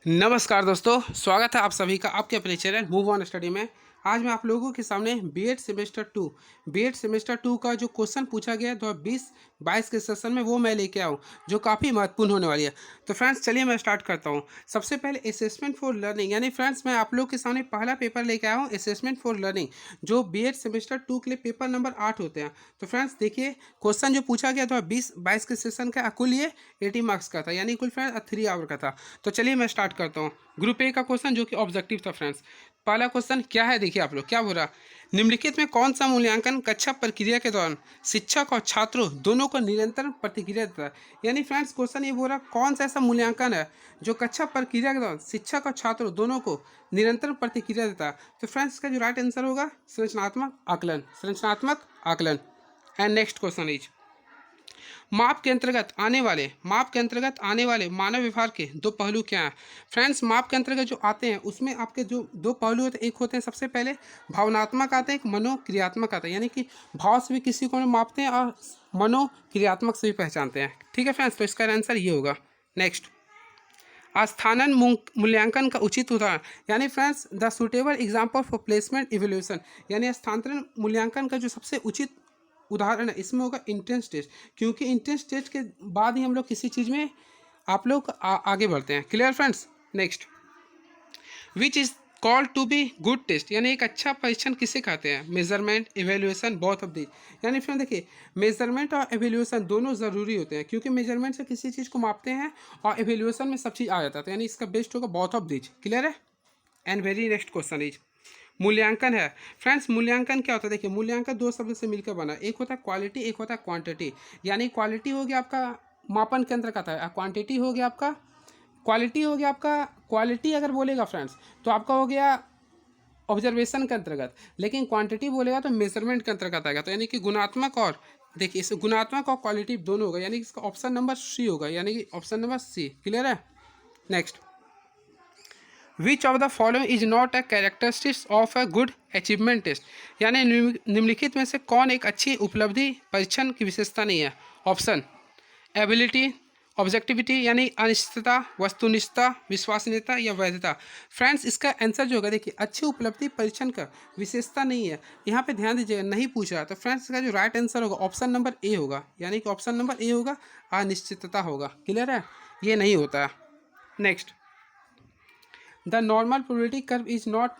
नमस्कार दोस्तों, स्वागत है आप सभी का आपके अपने चैनल मूव ऑन स्टडी में। आज मैं आप लोगों के सामने बीएड सेमेस्टर टू का जो क्वेश्चन पूछा गया है 2020-22 के सेशन में वो मैं लेके आऊँ, जो काफ़ी महत्वपूर्ण होने वाली है। तो फ्रेंड्स चलिए मैं स्टार्ट करता हूँ। सबसे पहले असेसमेंट फॉर लर्निंग, यानी फ्रेंड्स मैं आप लोग के सामने पहला पेपर लेके आया हूँ असेसमेंट फॉर लर्निंग, जो बीएड सेमेस्टर टू के लिए पेपर नंबर 8 होते हैं। तो फ्रेंड्स देखिए, क्वेश्चन जो पूछा गया था 20-22 के सेशन का कुल ये 80 मार्क्स का था, यानी कुल फ्रेंड्स 3 आवर का था। तो चलिए मैं स्टार्ट करता हूँ। ग्रुप ए का क्वेश्चन जो कि ऑब्जेक्टिव था फ्रेंड्स। पहला क्वेश्चन क्या है, देखिए आप लोग क्या बोल रहा। निम्नलिखित में कौन सा मूल्यांकन कक्षा प्रक्रिया के दौरान शिक्षक और छात्रों दोनों को निरंतर प्रतिक्रिया देता है। यानी फ्रेंड्स क्वेश्चन ये बोल रहा कौन सा ऐसा मूल्यांकन है जो कक्षा प्रक्रिया के दौरान शिक्षक और छात्रों दोनों को निरंतर प्रतिक्रिया देता है। तो फ्रेंड्स इसका जो राइट आंसर होगा संरचनात्मक आकलन। एंड नेक्स्ट क्वेश्चन इज, माप के अंतर्गत आने वाले मानव व्यवहार के दो पहलू क्या हैं। फ्रेंड्स माप के अंतर्गत जो आते हैं उसमें आपके जो दो पहलू होते हैं, एक होते हैं सबसे पहले भावनात्मक आते हैं, एक मनोक्रियात्मक आता है। यानी कि भाव से भी किसी को मापते हैं और मनोक्रियात्मक से भी पहचानते हैं। ठीक है फ्रेंड्स, तो इसका आंसर ये होगा। नेक्स्ट, स्थानन मूल्यांकन का उचित उदाहरण, यानी friends the suitable example for placement evolution, यानी स्थानांतरण मूल्यांकन का जो सबसे उचित उदाहरण है इसमें होगा इंट्रेंस टेस्ट, क्योंकि इंट्रेंस टेस्ट के बाद ही हम लोग किसी चीज़ में आप लोग आगे बढ़ते हैं। Clear friends. Next, which is called to be good test, यानी एक अच्छा परीक्षण किसे कहते हैं। Measurement, evaluation, both of the. यानी फ्रेंड देखिए, मेजरमेंट और इवेल्युएशन दोनों ज़रूरी होते हैं, क्योंकि मेजरमेंट से किसी चीज़ को मापते हैं और इवेल्युएशन में सब चीज़ आ जाता है। तो यानी इसका बेस्ट होगा बोथ ऑफ दीज। क्लियर है। And very next question is, मूल्यांकन है। फ्रेंड्स मूल्यांकन क्या होता है, देखिए मूल्यांकन दो शब्द से मिलकर बना, एक होता है क्वालिटी, एक होता है क्वांटिटी। यानी क्वालिटी हो गया आपका मापन के अंतर्गत है, क्वांटिटी हो गया आपका क्वालिटी अगर बोलेगा फ्रेंड्स तो आपका हो गया ऑब्जर्वेशन के अंतर्गत, लेकिन क्वांटिटी बोलेगा तो मेजरमेंट के अंतर्गत आएगा। तो यानी कि गुणात्मक और देखिए इस गुणात्मक और क्वालिटी दोनों होगा, यानी कि इसका ऑप्शन नंबर सी होगा, यानी कि ऑप्शन नंबर सी। क्लियर है। Next, which of the following is not a characteristics of a good achievement test, यानी निम्नलिखित में से कौन एक अच्छी उपलब्धि परीक्षण की विशेषता नहीं है। ऑप्शन, एबिलिटी, ऑब्जेक्टिविटी यानी अनिश्चितता, वस्तुनिष्ठता, विश्वसनीयता या वैधता। फ्रेंड्स इसका आंसर जो होगा देखिए, अच्छी उपलब्धि परीक्षण का विशेषता नहीं है। यहाँ पे ध्यान दीजिएगा, नहीं पूछा। तो फ्रेंड्स इसका जो राइट आंसर होगा ऑप्शन नंबर ए होगा, यानी कि ऑप्शन नंबर ए होगा, अनिश्चितता होगा। क्लियर है, ये नहीं होता है। Next, the normal probability curve is not,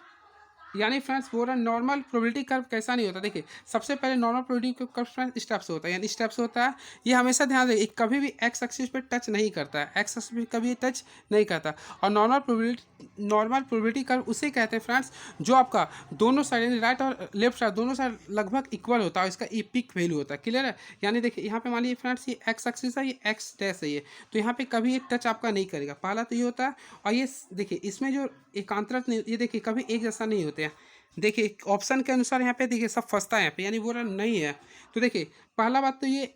यानी फ्रेंड्स बोल रहा नॉर्मल प्रोबेबिलिटी कर्व कैसा नहीं होता। देखिए सबसे पहले normal probability curve friends steps होता है, यानी स्टेप्स होता है। ये हमेशा ध्यान रखिए, कभी भी एक्स एक्सिस पे टच नहीं करता है, एक्स एक्सिस पे कभी टच नहीं करता। और नॉर्मल प्रोबेबिलिटी कर्व उसे कहते हैं फ्रेंड्स जो आपका दोनों साइड यानी राइट और लेफ्ट साइड दोनों साइड लगभग इक्वल होता है, इसका पीक वैल्यू होता है। क्लियर है। यानी देखिए यहाँ पे मान लीजिए फ्रेंड्स ये एक्स एक्सिस है, ये एक्स डैश है, ये तो यहाँ पे कभी ये टच आपका नहीं करेगा। पहला तो ये होता है। और ये देखिए इसमें जो एकांतरत नहीं, ये देखिए कभी एक जैसा नहीं होते हैं। देखिए ऑप्शन के अनुसार यहाँ पे देखिए सब फंसता है यहाँ पे, यानी बोल रहा नहीं है। तो देखिए पहला बात तो ये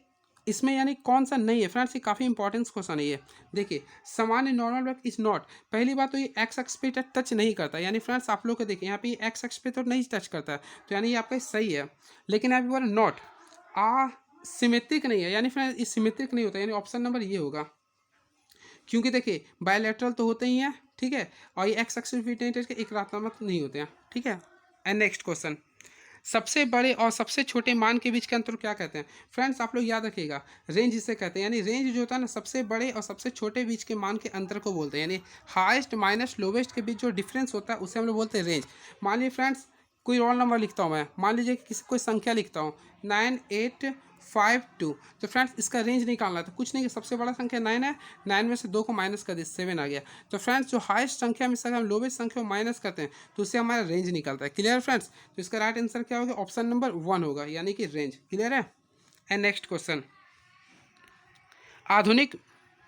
इसमें यानी कौन सा नहीं है फ्रेंड्स, ये काफ़ी इंपॉर्टेंस क्वेश्चन है ये। देखिए सामान्य नॉर्मल वर्क इज नॉट, पहली बात तो ये एक्स एक्स पे टच नहीं करता, यानी फ्रेंड्स आप लोग को देखिए यहाँ पे एक्स एक्स पे तो नहीं टच करता है, तो यानी ये आपका सही है। लेकिन यहाँ पे बोला नॉट सिमेट्रिक नहीं है, यानी फ्रेंड्स ये सिमेट्रिक नहीं होता, यानी ऑप्शन नंबर ये होगा। क्योंकि देखिए बायोलेटरल तो होते ही हैं, ठीक है, और ये एक्स एक्सिस पे एक ऋणात्मक नहीं होते हैं। ठीक है। एंड नेक्स्ट क्वेश्चन, सबसे बड़े और सबसे छोटे मान के बीच के अंतर क्या कहते हैं। फ्रेंड्स आप लोग याद रखिएगा, रेंज इसे कहते हैं, यानी रेंज जो होता है ना सबसे बड़े और सबसे छोटे बीच के मान के अंतर को बोलते हैं, यानी हाईएस्ट माइनस लोवेस्ट के बीच जो डिफरेंस होता है उसे हम लोग बोलते हैं रेंज। मान लीजिए फ्रेंड्स कोई रोल नंबर लिखता हूँ मैं, मान लीजिए किसी कोई संख्या लिखता हूँ 9852, तो फ्रेंड्स इसका रेंज निकालना तो कुछ नहीं, सबसे बड़ा संख्या 9 है, 9 में से 2 को माइनस कर दिया 7 आ गया। तो फ्रेंड्स जो हाईएस्ट संख्या में से हम लोवेस्ट संख्या को माइनस करते हैं तो उससे हमारा रेंज निकलता है। Clear friends. तो इसका राइट आंसर क्या होगा, ऑप्शन नंबर 1 होगा, यानी कि रेंज। क्लियर है। एंड नेक्स्ट क्वेश्चन, आधुनिक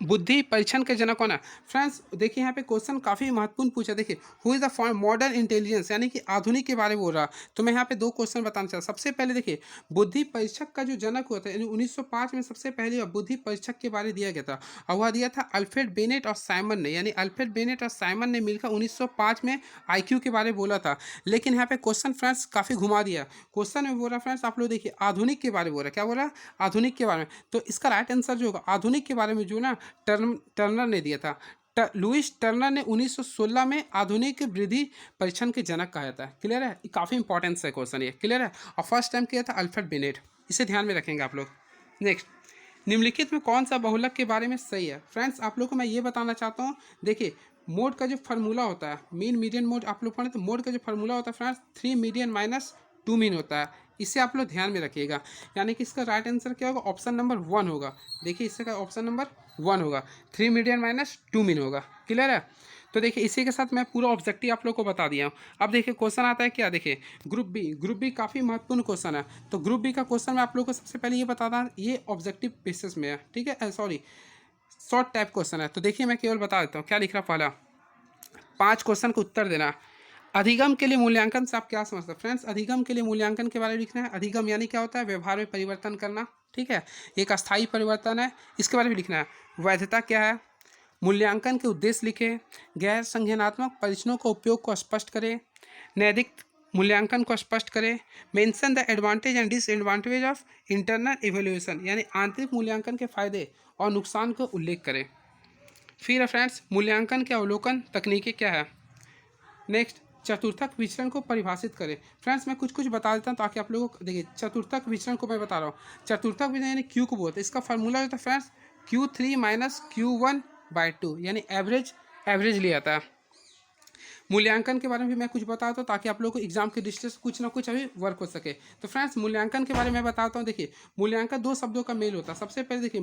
बुद्धि परीक्षण के जनक कौन है। फ्रेंड्स देखिए यहाँ पे क्वेश्चन काफ़ी महत्वपूर्ण पूछा। देखिए who is the modern intelligence, यानी कि आधुनिक के बारे में बोल रहा। तो मैं यहाँ पे दो क्वेश्चन बताना चाहता। सबसे पहले देखिए बुद्धि परीक्षक का जो जनक हुआ था, यानी 1905 में सबसे पहले बार बुद्धि परीक्षक के बारे दिया गया था, और वह दिया था अल्फ्रेड बेनेट और साइमन ने, यानी अल्फ्रेड बेनेट और साइमन ने मिलकर 1905 में IQ के बारे में बोला था। लेकिन यहाँ पे क्वेश्चन फ्रेंड्स काफ़ी घुमा दिया। क्वेश्चन में बोल रहा फ्रेंड्स आप लोग देखिए आधुनिक के बारे में बोल रहा, क्या बोल रहा, आधुनिक के बारे में। तो इसका राइट आंसर जो होगा आधुनिक के बारे में जो ना टर्नर ने दिया था। लुइस टर्नर ने 1916 में आधुनिक वृद्धि परीक्षण के जनक कहा जाता है। क्लियर है, काफ़ी इंपॉर्टेंट है क्वेश्चन ये। क्लियर है, और फर्स्ट टाइम किया था अल्फ्रेड बिनेट, इसे ध्यान में रखेंगे आप लोग। नेक्स्ट, निम्नलिखित में कौन सा बहुलक के बारे में सही है? फ्रेंड्स आप लोग को मैं ये बताना चाहता हूँ, देखिए मोड का जो फार्मूला होता है, मीन मीडियन मोड आप लोग पढ़े, तो मोड का जो फार्मूला होता है फ्रेंड्स 3 मीडियन माइनस 2 मीन होता है, इसे आप लोग ध्यान में रखिएगा। यानी कि इसका राइट आंसर क्या होगा? ऑप्शन नंबर 1 होगा। देखिए इससे का ऑप्शन नंबर 1 होगा, 3 मीडियन माइनस 2 मीन होगा। क्लियर है, तो देखिए इसी के साथ मैं पूरा ऑब्जेक्टिव आप लोग को बता दिया हूँ। अब देखिए क्वेश्चन आता है क्या, देखिए ग्रुप बी काफ़ी महत्वपूर्ण क्वेश्चन है। तो ग्रुप बी का क्वेश्चन मैं आप लोग को सबसे पहले ये बताता, ये ऑब्जेक्टिव बेसिस में है, ठीक है, सॉरी शॉर्ट टाइप क्वेश्चन है। तो देखिए मैं केवल बता देता हूँ क्या लिख रहा, पहला 5 क्वेश्चन का उत्तर देना। अधिगम के लिए मूल्यांकन से आप क्या समझते हैं? फ्रेंड्स अधिगम के लिए मूल्यांकन के बारे में लिखना है। अधिगम यानी क्या होता है? व्यवहार में परिवर्तन करना, ठीक है, एक अस्थायी परिवर्तन है, इसके बारे में लिखना है। वैधता क्या है? मूल्यांकन के उद्देश्य लिखें। गैर संज्ञानात्मक परीक्षणों का उपयोग को स्पष्ट करें। नैतिक मूल्यांकन को स्पष्ट करें। Mention the advantage and disadvantage of internal evaluation, यानी आंतरिक मूल्यांकन के फायदे और नुकसान को उल्लेख करें। फिर फ्रेंड्स मूल्यांकन के अवलोकन तकनीकें क्या है। नेक्स्ट, चतुर्थक विचरण को परिभाषित करें। फ्रेंड्स मैं कुछ बता देता हूँ ताकि आप लोगों को, देखिए चतुर्थक विचरण को मैं बता रहा हूँ। चतुर्थक विचरण यानी क्यू को बोलते हैं, इसका फार्मूला होता है फ्रेंड्स Q3 माइनस Q1/2, यानी एवरेज लिया था। मूल्यांकन के बारे में भी मैं कुछ बताता हूँ ताकि आप लोगों को एग्जाम के दृष्टि से कुछ ना कुछ अभी वर्क हो सके। तो फ्रेंड्स मूल्यांकन के बारे में बताता हूँ। देखिए मूल्यांकन 2 शब्दों का मेल होता है। सबसे पहले देखिए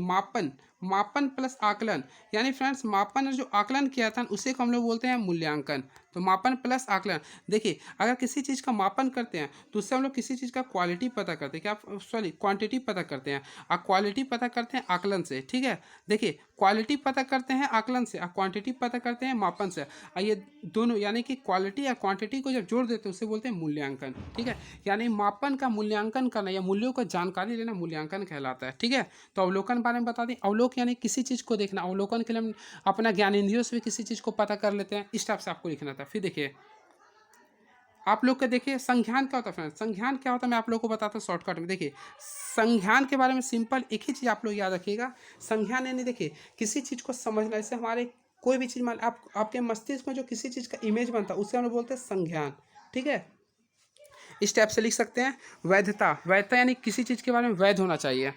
मापन प्लस आकलन, यानी फ्रेंड्स मापन और जो आकलन किया था उसे को हम लोग बोलते हैं मूल्यांकन। तो मापन प्लस आकलन, देखिए अगर किसी चीज़ का मापन करते हैं तो उससे हम लोग किसी चीज़ का क्वालिटी पता करते हैं, क्या सॉरी क्वांटिटी पता करते हैं, और क्वालिटी पता करते हैं आकलन से, ठीक है। देखिए क्वालिटी पता करते हैं आकलन से और क्वांटिटी पता करते हैं मापन से, और ये दोनों यानी कि क्वालिटी और क्वांटिटी को जब जोड़ देते हैं उसे बोलते हैं मूल्यांकन, ठीक है। यानी मापन का मूल्यांकन करना या मूल्यों को जानकारी लेना मूल्यांकन कहलाता है, ठीक है। तो अवलोकन बारे में बता दें। अवलोकन यानी किसी चीज़ को देखना, अवलोकन के लिए हम अपना ज्ञान इंद्रियों से भी किसी चीज़ को पता कर लेते हैं, इस टाइप से आपको लिखना था। फिर देखिए आप लोग का, देखिए संज्ञान क्या होता है फ्रेंड्स, संज्ञान क्या होता है मैं आप लोग को बताता हूँ शॉर्टकट में। देखिए संज्ञान के बारे में सिंपल एक ही चीज़ आप लोग याद रखिएगा। संज्ञान यानी देखिए किसी चीज़ को समझना, जैसे हमारे कोई भी चीज़ मान आपके मस्तिष्क में जो किसी चीज़ का इमेज बनता है उसे हम लोग बोलते हैं संज्ञान, ठीक है। इस टाइप से लिख सकते हैं। वैधता यानी किसी चीज़ के बारे में वैध होना चाहिए।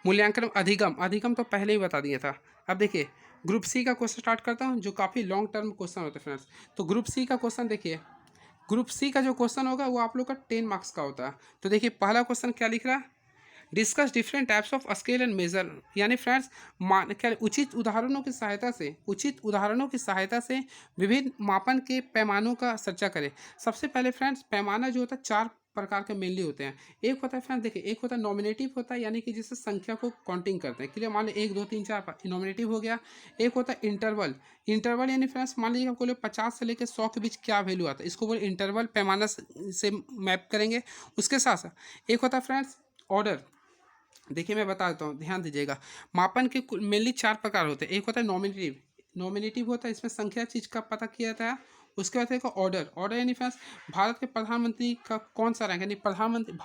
मूल्यांकन अधिगम तो पहले ही बता दिया था। अब देखिए ग्रुप सी का क्वेश्चन स्टार्ट करता हूँ, जो काफ़ी लॉन्ग टर्म क्वेश्चन होते हैं फ्रेंड्स। तो ग्रुप सी का क्वेश्चन देखिए, ग्रुप सी का जो क्वेश्चन होगा वो आप लोग का 10 मार्क्स का होता है। तो देखिए पहला क्वेश्चन क्या लिख रहा है, discuss different types of scale and measure, यानी फ्रेंड्स क्या उचित उदाहरणों की सहायता से विभिन्न मापन के पैमानों का चर्चा करें। सबसे पहले फ्रेंड्स पैमाना जो होता है 4 प्रकार के मेनली होते हैं। एक होता है फ्रेंड्स, देखिए एक होता है नॉमिनेटिव होता है, यानी कि जिससे संख्या को काउंटिंग करते हैं। क्लियर, मान लो 1 2 3 4 नॉमिनेटिव हो गया। एक होता है इंटरवल यानी फ्रेंड्स मान लीजिए आपको 50 से लेकर 100 के बीच क्या वैल्यू आता है, इसको बोले इंटरवल, पैमाना से मैप करेंगे। उसके साथ साथ एक होता है फ्रेंड्स ऑर्डर। देखिए मैं बता देता हूँ, ध्यान दीजिएगा। मापन के मेनली 4 प्रकार होते हैं। एक होता है नॉमिनेटिव होता है, इसमें संख्या चीज़ का पता किया जाता है। उसके बाद एक ऑर्डर यानी फ्रेंड्स भारत के प्रधानमंत्री का कौन सा रैंक, यानी प्रधानमंत्री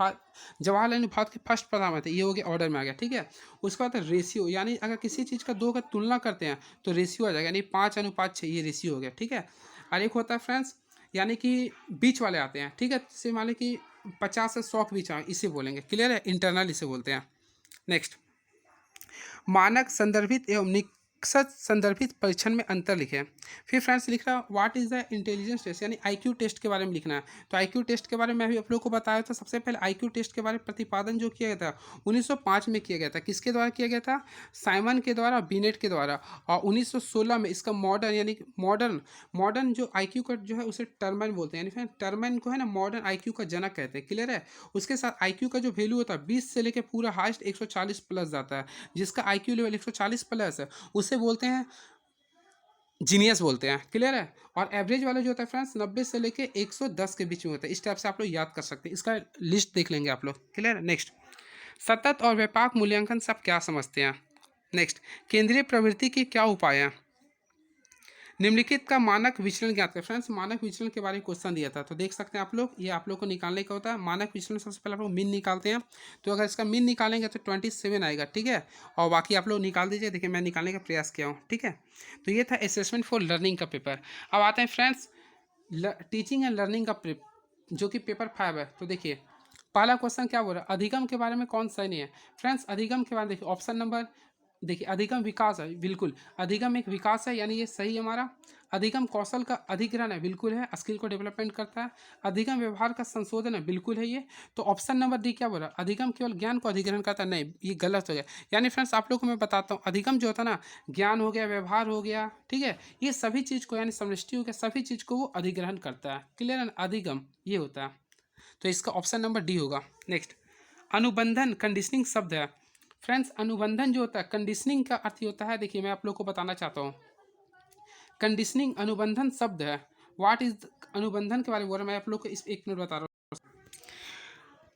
जवाहरलाल नेहरू भारत के फर्स्ट प्रधानमंत्री, ये हो गया ऑर्डर में आ गया, ठीक है। उसके बाद रेशियो, यानी अगर किसी चीज़ का 2 का तुलना करते हैं तो रेशियो आ जाएगा, यानी 5:6, ये रेशियो हो गया, ठीक है। और एक होता है फ्रेंड्स यानी कि बीच वाले आते हैं, ठीक है। जैसे मान लो कि 50 से 100 के बीच आए, इसे बोलेंगे। क्लियर है, इंटरनल इसे बोलते हैं। नेक्स्ट, मानक संदर्भित एवं निकट संदर्भित परीक्षण में अंतर लिखें। फिर फ्रेंड्स लिख रहा what is the intelligence test, यानी आईक्यू टेस्ट के बारे में लिखना है। तो आईक्यू टेस्ट के बारे में अभी आप लोगों को बताया था। सबसे पहले आईक्यू टेस्ट के बारे में प्रतिपादन जो किया गया था 1905 में किया गया था। किसके द्वारा किया गया था? साइमन के द्वारा, बिनेट के द्वारा। और 1916 में इसका मॉडर्न जो आईक्यू का जो है उसे टर्मन बोलते हैं, यानी टर्मन को है ना मॉडर्न आईक्यू का जनक कहते हैं। क्लियर है। उसके साथ आईक्यू का जो वैल्यू होता है 20 से लेकर पूरा हाईएस्ट 140 प्लस जाता है। जिसका आईक्यू लेवल 140 प्लस है उसे बोलते हैं जीनियस बोलते हैं। क्लियर है। और एवरेज वाला जो होता है फ्रेंड्स 90 से लेके 110 के बीच में होता है। इस टाइप से आप लोग याद कर सकते हैं, इसका लिस्ट देख लेंगे आप लोग। क्लियर है। नेक्स्ट, सतत और व्यापक मूल्यांकन से आप क्या समझते हैं? नेक्स्ट, केंद्रीय प्रवृत्ति के क्या उपाय हैं? निम्नलिखित का मानक विचलन ज्ञात करें। फ्रेंड्स मानक विचलन के बारे में क्वेश्चन दिया था, तो देख सकते हैं आप लोग, ये आप लोग को निकालने का होता है। मानक विचलन सबसे पहले आप लोग मीन निकालते हैं, तो अगर इसका मीन निकालेंगे तो 27 आएगा, ठीक है। और बाकी आप लोग निकाल दीजिए, देखिए मैं निकालने का प्रयास किया हूँ, ठीक है। तो ये था असेसमेंट फॉर लर्निंग का पेपर। अब आते हैं फ्रेंड्स टीचिंग एंड लर्निंग का जो कि पेपर 5 है। तो देखिए पहला क्वेश्चन क्या बोल रहा है, अधिगम के बारे में कौन सा नहीं है। फ्रेंड्स अधिगम के बारे में देखिए ऑप्शन नंबर, देखिए अधिगम विकास है, बिल्कुल अधिगम एक विकास है, यानी ये सही है हमारा। अधिगम कौशल का अधिग्रहण है, बिल्कुल है, स्किल को डेवलपमेंट करता है। अधिगम व्यवहार का संशोधन है, बिल्कुल है ये। तो ऑप्शन नंबर डी क्या बोला, अधिगम केवल ज्ञान को अधिग्रहण करता है, नहीं ये गलत हो गया। यानी फ्रेंड्स आप लोग को मैं बताता हूँ, अधिगम जो होता है ना, ज्ञान हो गया, व्यवहार हो गया, ठीक है, ये सभी चीज़ को यानी समष्टि हो गया, सभी चीज़ को वो अधिग्रहण करता है। क्लियर है, अधिगम ये होता है। तो इसका ऑप्शन नंबर डी होगा। नेक्स्ट अनुबंधन कंडीशनिंग शब्द है। फ्रेंड्स अनुबंधन जो होता है, कंडीशनिंग का अर्थ होता है, देखिए मैं आप लोग को बताना चाहता हूँ, कंडीशनिंग अनुबंधन शब्द है। व्हाट इज अनुबंधन के बारे में बोल रहा हूँ मैं आप लोग को, इस 1 मिनट बता रहा हूँ।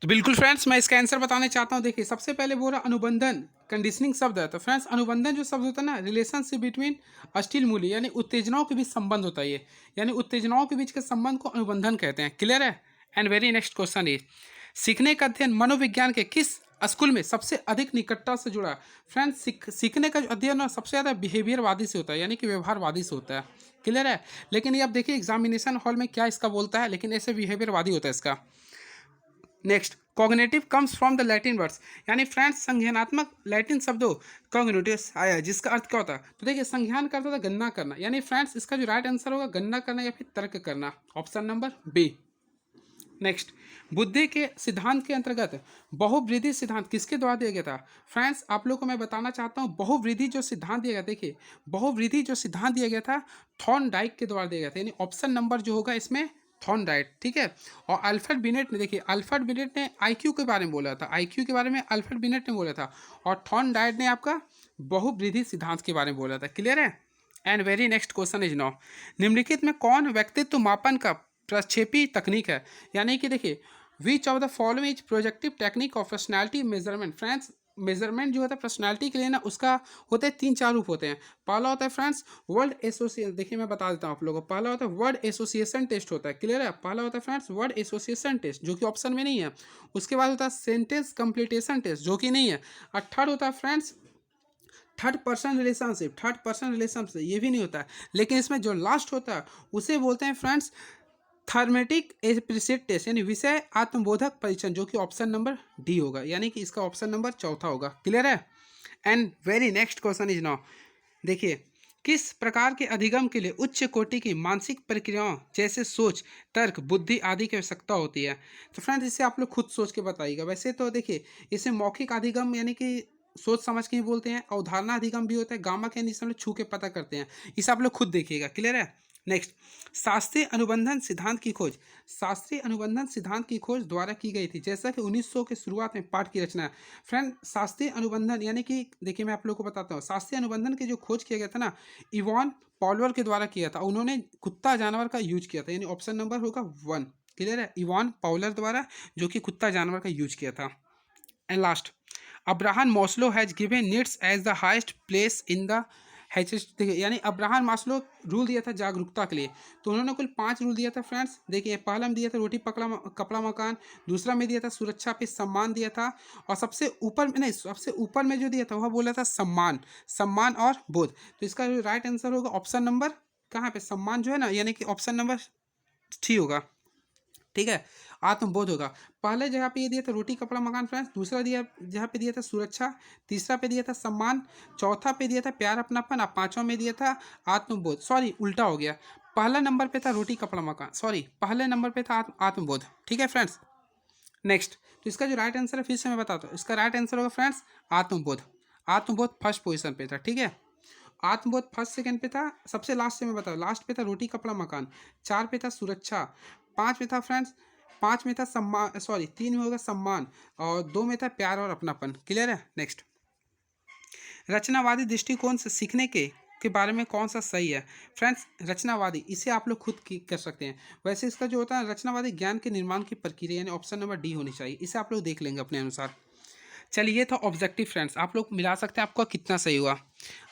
तो बिल्कुल फ्रेंड्स मैं इसका आंसर बताने चाहता हूँ। देखिए सबसे पहले बोल रहा अनुबंधन कंडीशनिंग शब्द है। तो फ्रेंड्स अनुबंधन जो शब्द होता है ना, रिलेशनशिप बिटवीन अस्टिल मूल्य, यानी उत्तेजनाओं के बीच संबंध होता है ये, यानी उत्तेजनाओं के बीच के संबंध को अनुबंधन कहते हैं। क्लियर है। And very next question is, सीखने का अध्ययन मनोविज्ञान के किस स्कूल में सबसे अधिक निकटता से जुड़ा। फ्रेंड्स सीखने का जो अध्ययन है सबसे ज़्यादा बिहेवियरवादी से होता है, यानी कि व्यवहारवादी से होता है। क्लियर है। लेकिन ये आप देखिए एग्जामिनेशन हॉल में क्या इसका बोलता है, लेकिन ऐसे बिहेवियरवादी होता है इसका। Next cognitive comes from the Latin words, यानी फ्रेंड्स संज्ञानात्मक लैटिन शब्दों कॉग्निटिव आया है, जिसका अर्थ क्या होता है। तो देखिए संज्ञान करता था गणना करना, यानी फ्रेंड्स इसका जो राइट आंसर होगा गणना करना या फिर तर्क करना, ऑप्शन नंबर बी। नेक्स्ट बुद्धि के सिद्धांत के अंतर्गत बहुवृद्धि सिद्धांत किसके द्वारा दिया गया था। फ्रेंड्स आप लोग को मैं बताना चाहता हूँ, बहुवृद्धि जो सिद्धांत दिया गया, देखिए बहुवृद्धि जो सिद्धांत दिया गया था थॉर्नडाइक के द्वारा दिया गया था, यानी ऑप्शन नंबर जो होगा इसमें थॉर्नडाइक, ठीक है। और अल्फ्रेड बिनेट ने, देखिए अल्फ्रेड बिनेट ने आईक्यू के बारे में बोला था, आईक्यू के बारे में अल्फ्रेड बिनेट ने बोला था, और थॉर्नडाइक ने आपका बहुवृद्धि सिद्धांत के बारे में बोला था। क्लियर है। And very next question is now, निम्नलिखित में कौन व्यक्तित्व मापन का प्रक्षेपी तकनीक है। यानी कि देखिए विच of the following is projective technique of personality measurement. Friends measurement जो होता है पर्सनैलिटी के लिए ना, उसका होते हैं 3-4 रूप होते हैं। पहला होता है फ्रेंड्स वर्ड एसोसिएशन, देखिए मैं बता देता हूँ आप लोगों को, पहला होता है वर्ड एसोसिएशन टेस्ट होता है। क्लियर है। पहला होता है फ्रेंड्स वर्ड एसोसिएशन टेस्ट, जो कि ऑप्शन में नहीं है। उसके बाद होता है सेंटेंस कंप्लीटेशन टेस्ट, जो कि नहीं है। और थर्ड होता है friends third person relationship, third person relationship ये भी नहीं होता है। लेकिन इसमें जो लास्ट होता है उसे बोलते हैं फ्रेंड्स थर्मेटिक एप्रिसिएट टेस्ट, यानी विषय आत्मबोधक परीक्षण, जो कि ऑप्शन नंबर डी होगा, यानी कि इसका ऑप्शन नंबर चौथा होगा। क्लियर है। And very next question is now, देखिए किस प्रकार के अधिगम के लिए उच्च कोटि की मानसिक प्रक्रियाओं जैसे सोच तर्क बुद्धि आदि की आवश्यकता होती है। तो फ्रेंड्स इसे आप लोग खुद सोच के बताइएगा। वैसे तो देखिए इसे मौखिक अधिगम यानी कि सोच समझ के ही बोलते हैं, अवधारणा अधिगम भी होता है, गामा के निशान छू के पता करते हैं, इसे आप लोग खुद देखिएगा। क्लियर है। नेक्स्ट शास्त्रीय अनुबंधन सिद्धांत की खोज, शास्त्रीय अनुबंधन सिद्धांत की खोज द्वारा की गई थी, जैसा कि 1900 के शुरुआत में पाठ की रचना है। फ्रेंड शास्त्रीय अनुबंधन यानी कि देखिए मैं आप लोग को बताता हूँ, शास्त्रीय अनुबंधन की जो खोज किया गया था ना, इवॉन पॉलर के द्वारा किया था। उन्होंने कुत्ता जानवर का यूज किया था, यानी ऑप्शन नंबर होगा 1। क्लियर है। इवॉन पॉलर द्वारा, जो कि कुत्ता जानवर का यूज किया था। And last Abraham Maslow has given needs as the highest place in the देखिए यानी अब्राहम मास्लो रूल दिया था जागरूकता के लिए। तो उन्होंने कुल 5 रूल दिया था फ्रेंड्स। देखिए पहला में दिया था रोटी पकड़ा कपड़ा मकान, दूसरा में दिया था सुरक्षा पे सम्मान दिया था, और सबसे ऊपर में नहीं, सबसे ऊपर में जो दिया था वह बोला था सम्मान, सम्मान और बोध। तो इसका जो राइट आंसर होगा ऑप्शन नंबर कहाँ पे, सम्मान जो है ना, यानी कि ऑप्शन नंबर सी होगा। ठीक है। आत्मबोध होगा। पहले जगह पे ये दिया था रोटी कपड़ा मकान फ्रेंड्स, दूसरा दिया जहाँ पे दिया था सुरक्षा, तीसरा पे दिया था सम्मान, चौथा पे दिया था प्यार अपनापन, और पांचवा में दिया था आत्मबोध। सॉरी उल्टा हो गया, पहला नंबर पे था रोटी कपड़ा मकान, सॉरी पहले नंबर पे था आत्मबोध। ठीक है फ्रेंड्स। नेक्स्ट तो इसका जो राइट आंसर है फिर से मैं बताता हूँ, इसका राइट आंसर होगा फ्रेंड्स आत्मबोध। आत्मबोध फर्स्ट पोजिशन पे था। ठीक है। आत्मबोध फर्स्ट सेकंड पे था। सबसे लास्ट से मैं बताऊँ, लास्ट पे था रोटी कपड़ा मकान, 4 पे था सुरक्षा, 5 में था फ्रेंड्स, 5 में था सम्मान, सॉरी 3 में होगा सम्मान, और 2 में था प्यार और अपनापन। क्लियर है। नेक्स्ट रचनावादी दृष्टिकोण से सीखने के बारे में कौन सा सही है। फ्रेंड्स रचनावादी इसे आप लोग खुद कर सकते हैं। वैसे इसका जो होता है रचनावादी ज्ञान के निर्माण की प्रक्रिया, यानी ऑप्शन नंबर डी होनी चाहिए। इसे आप लोग देख लेंगे अपने अनुसार। चलिए ये था ऑब्जेक्टिव फ्रेंड्स, आप लोग मिला सकते हैं आपका कितना सही हुआ।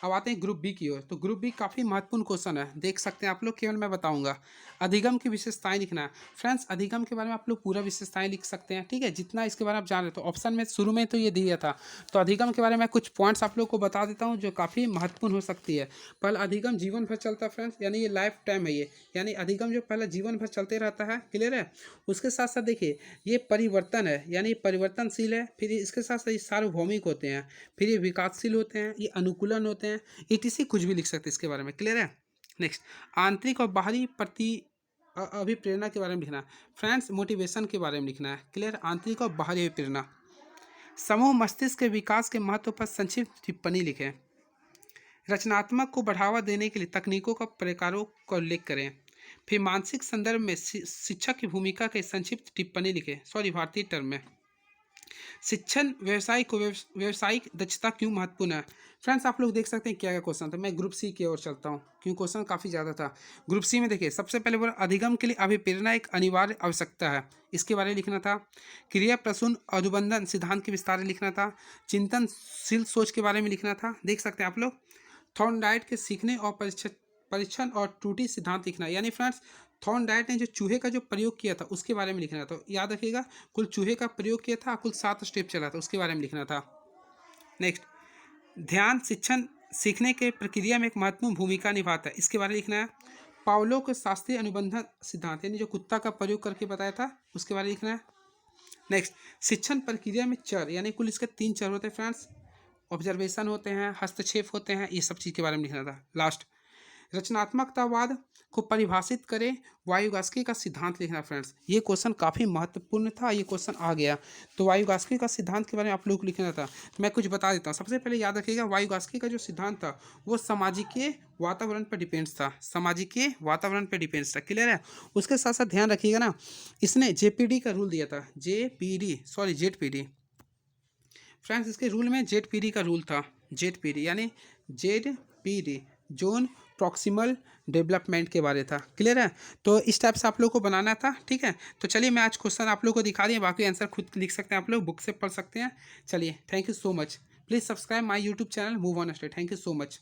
अब आते हैं ग्रुप बी की ओर। तो ग्रुप बी काफ़ी महत्वपूर्ण क्वेश्चन है, देख सकते हैं आप लोग, केवल मैं बताऊंगा। अधिगम की विशेषताएं लिखना है फ्रेंड्स। अधिगम के बारे में आप लोग पूरा विशेषताएं लिख सकते हैं, ठीक है, जितना इसके बारे में आप जान रहे। तो ऑप्शन में शुरू में तो ये दिया था। तो अधिगम के बारे में कुछ पॉइंट्स आप लोग को बता देता हूँ जो काफ़ी महत्वपूर्ण हो सकती है। पहला, अधिगम जीवन भर चलता है फ्रेंड्स, यानी ये लाइफ टाइम है ये, यानी अधिगम जो पहला जीवन भर चलते रहता है, क्लियर है। उसके साथ साथ देखिए ये परिवर्तन है, यानी परिवर्तनशील है। फिर इसके साथ साथ ये सार्वभौमिक होते हैं, फिर ये विकासशील होते हैं, ये अनुकूलन होते हैं, ईटीसी कुछ भी लिख सकते हैं इसके बारे में, क्लियर है। नेक्स्ट, आंतरिक और बाहरी प्रति अभिप्रेरणा के बारे में लिखना है फ्रेंड्स, मोटिवेशन के बारे में लिखना है, क्लियर। आंतरिक और बाहरी अभिप्रेरणा। समूह मस्तिष्क के विकास के महत्व पर संक्षिप्त टिप्पणी लिखें। रचनात्मक को बढ़ावा देने के लिए तकनीकों का प्रकारों का उल्लेख करें। फिर मानसिक संदर्भ में शिक्षक की भूमिका के संक्षिप्त टिप्पणी लिखें, सॉरी भारतीय टर्म में। शिक्षण व्यवसाय को व्यवसायिक दक्षता क्यों महत्वपूर्ण है फ्रेंड्स, आप लोग देख सकते हैं क्या क्या क्वेश्चन था। मैं ग्रुप सी की ओर चलता हूँ क्योंकि क्वेश्चन काफ़ी ज़्यादा था। ग्रुप सी में देखिए सबसे पहले बोला अधिगम के लिए अभिप्रेरणा एक अनिवार्य आवश्यकता है, इसके बारे में लिखना था। क्रिया प्रसून अनुबंधन सिद्धांत के विस्तार में लिखना था। चिंतनशील सोच के बारे में लिखना था, देख सकते हैं आप लोग। थॉर्नडाइट के सीखने और परीक्षण और त्रुटि सिद्धांत लिखना, यानी फ्रेंड्स थॉर्नडाइट ने जो चूहे का जो प्रयोग किया था उसके बारे में लिखना था। तो याद रखिएगा कुल चूहे का प्रयोग किया था, कुल 7 स्टेप चला था, उसके बारे में लिखना था। नेक्स्ट, ध्यान शिक्षण सीखने के प्रक्रिया में एक महत्वपूर्ण भूमिका निभाता है, इसके बारे में लिखना है। पावलो के शास्त्रीय अनुबंधन सिद्धांत, यानी जो कुत्ता का प्रयोग करके बताया था उसके बारे में लिखना है। नेक्स्ट, शिक्षण प्रक्रिया में चर, यानी कुल इसके 3 चर होते हैं फ्रेंड्स। ऑब्जर्वेशन होते हैं, हस्तक्षेप होते हैं, ये सब चीज़ के बारे में लिखना था। लास्ट, रचनात्मकतावाद को परिभाषित करें, वायुगास्की का सिद्धांत लिखना फ्रेंड्स। ये क्वेश्चन काफ़ी महत्वपूर्ण था, ये क्वेश्चन आ गया। तो वायुगास्की का सिद्धांत के बारे में आप लोग को लिखना था। मैं कुछ बता देता हूँ। सबसे पहले याद रखिएगा वायुगास्की का जो सिद्धांत था वो सामाजिक वातावरण पर डिपेंड्स था, सामाजिक वातावरण पर डिपेंड्स था, क्लियर है। उसके साथ साथ ध्यान रखिएगा ना, इसने जेपीडी का रूल दिया था, जेडपीडी फ्रेंड्स। इसके रूल में जेडपीडी का रूल था, जेडपीडी यानी जेडपीडी जोन प्रॉक्सिमल डेवलपमेंट के बारे था, क्लियर है। तो इस टाइप से आप लोग को बनाना था, ठीक है। तो चलिए मैं आज क्वेश्चन आप लोग को दिखा दिए, बाकी आंसर खुद लिख सकते हैं, आप लोग बुक से पढ़ सकते हैं। चलिए thank you so much. Please subscribe my YouTube channel move on study. Thank you so much.